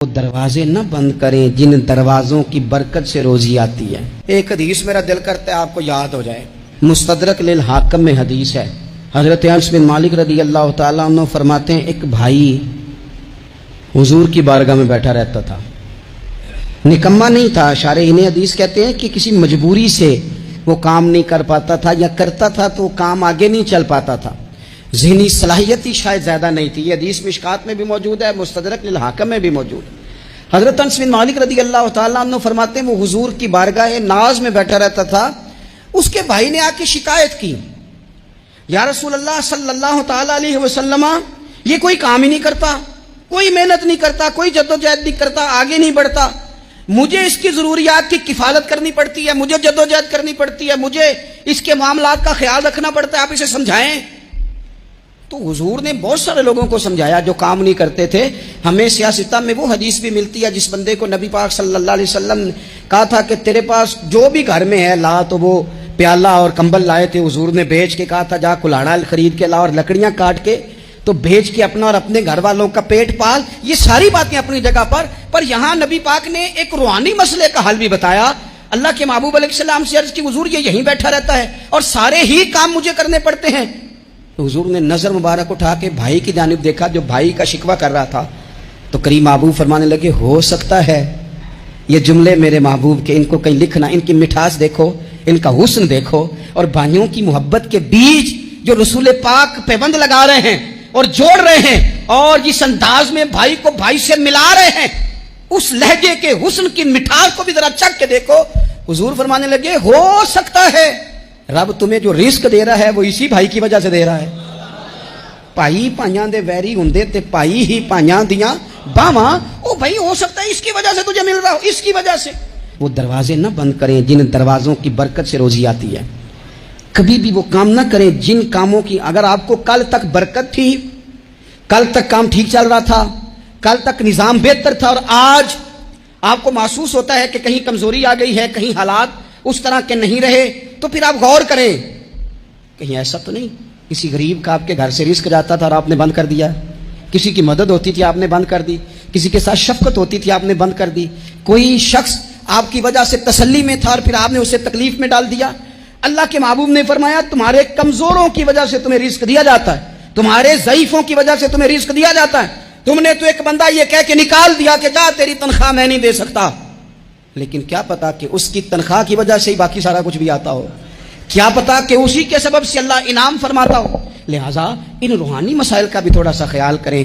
وہ دروازے نہ بند کریں جن دروازوں کی برکت سے روزی آتی ہے۔ ایک حدیث میرا دل کرتا ہے آپ کو یاد ہو جائے، مستدرک للحاکم میں حدیث ہے۔ حضرت انس بن مالک رضی اللہ تعالیٰ عنہ فرماتے ہیں ایک بھائی حضور کی بارگاہ میں بیٹھا رہتا تھا، نکما نہیں تھا، شارحین حدیث کہتے ہیں کہ کسی مجبوری سے وہ کام نہیں کر پاتا تھا، یا کرتا تھا تو کام آگے نہیں چل پاتا تھا، ذہنی صلاحیت ہی شاید زیادہ نہیں تھی۔ یہ حدیث مشکات میں بھی موجود ہے، مستدرک للحاکم میں بھی موجود ہے۔ حضرت انس بن مالک رضی اللہ تعالیٰ عنہ فرماتے ہیں وہ حضور کی بارگاہ ناز میں بیٹھا رہتا تھا، اس کے بھائی نے آ کے شکایت کی، یا رسول اللہ صلی اللہ تعالیٰ علیہ وسلم، یہ کوئی کام ہی نہیں کرتا، کوئی محنت نہیں کرتا، کوئی جدوجہد نہیں کرتا، آگے نہیں بڑھتا، مجھے اس کی ضروریات کی کفالت کرنی پڑتی ہے، مجھے جدوجہد کرنی پڑتی ہے، مجھے اس کے معاملات کا خیال رکھنا پڑتا ہے، آپ اسے سمجھائیں۔ تو حضور نے بہت سارے لوگوں کو سمجھایا جو کام نہیں کرتے تھے۔ ہمیں سیاستہ میں وہ حدیث بھی ملتی ہے جس بندے کو نبی پاک صلی اللہ علیہ وسلم نے کہا تھا کہ تیرے پاس جو بھی گھر میں ہے لا، تو وہ پیالہ اور کمبل لائے تھے، حضور نے بیچ کے کہا تھا جا کلاڑا خرید کے لا اور لکڑیاں کاٹ کے تو بیچ کے اپنا اور اپنے گھر والوں کا پیٹ پال۔ یہ ساری باتیں اپنی جگہ پر یہاں نبی پاک نے ایک روحانی مسئلے کا حل بھی بتایا۔ اللہ کے محبوب علیہ السلام سے عرض کی حضور یہ یہیں بیٹھا رہتا ہے اور سارے ہی کام مجھے کرنے پڑتے ہیں۔ تو حضور نے نظر مبارک اٹھا کے بھائی کی جانب دیکھا جو بھائی کا شکوہ کر رہا تھا، تو کریم محبوب فرمانے لگے ہو سکتا ہے یہ جملے میرے محبوب کے، ان کو کہیں لکھنا، ان کی مٹھاس دیکھو، ان کا حسن دیکھو، اور بھائیوں کی محبت کے بیج جو رسول پاک پیوند لگا رہے ہیں اور جوڑ رہے ہیں اور جس انداز میں بھائی کو بھائی سے ملا رہے ہیں، اس لہجے کے حسن کی مٹھاس کو بھی ذرا چکھ کے دیکھو۔ حضور فرمانے لگے ہو سکتا ہے رب تمہیں جو رزق دے رہا ہے وہ اسی بھائی کی وجہ سے دے رہا ہے۔ بھائی پائیاں دے ویری ہوندے تے بھائی ہی پائیاں دیاں باواں، او بھائی ہو سکتا ہے اس کی وجہ سے تجھے مل رہا ہو، اس کی وجہ سے۔ وہ دروازے نہ بند کریں جن دروازوں کی برکت سے روزی آتی ہے۔ کبھی بھی وہ کام نہ کریں جن کاموں کی اگر آپ کو کل تک برکت تھی، کل تک کام ٹھیک چل رہا تھا، کل تک نظام بہتر تھا، اور آج آپ کو محسوس ہوتا ہے کہ کہیں کمزوری آ گئی ہے، کہیں حالات اس طرح کے نہیں رہے، تو پھر آپ غور کریں کہیں ایسا تو نہیں کسی غریب کا آپ کے گھر سے رزق جاتا تھا اور آپ نے بند کر دیا، کسی کی مدد ہوتی تھی آپ نے بند کر دی، کسی کے ساتھ شفقت ہوتی تھی آپ نے بند کر دی، کوئی شخص آپ کی وجہ سے تسلی میں تھا اور پھر آپ نے اسے تکلیف میں ڈال دیا۔ اللہ کے محبوب نے فرمایا تمہارے کمزوروں کی وجہ سے تمہیں رزق دیا جاتا ہے، تمہارے ضعیفوں کی وجہ سے تمہیں رزق دیا جاتا ہے۔ تم نے تو ایک بندہ یہ کہہ کے نکال دیا کہ جا تیری تنخواہ میں نہیں دے سکتا، لیکن کیا پتا کہ اس کی تنخواہ کی وجہ سے ہی باقی سارا کچھ بھی آتا ہو، کیا پتا کہ اسی کے سبب سے اللہ انعام فرماتا ہو۔ لہٰذا ان روحانی مسائل کا بھی تھوڑا سا خیال کریں۔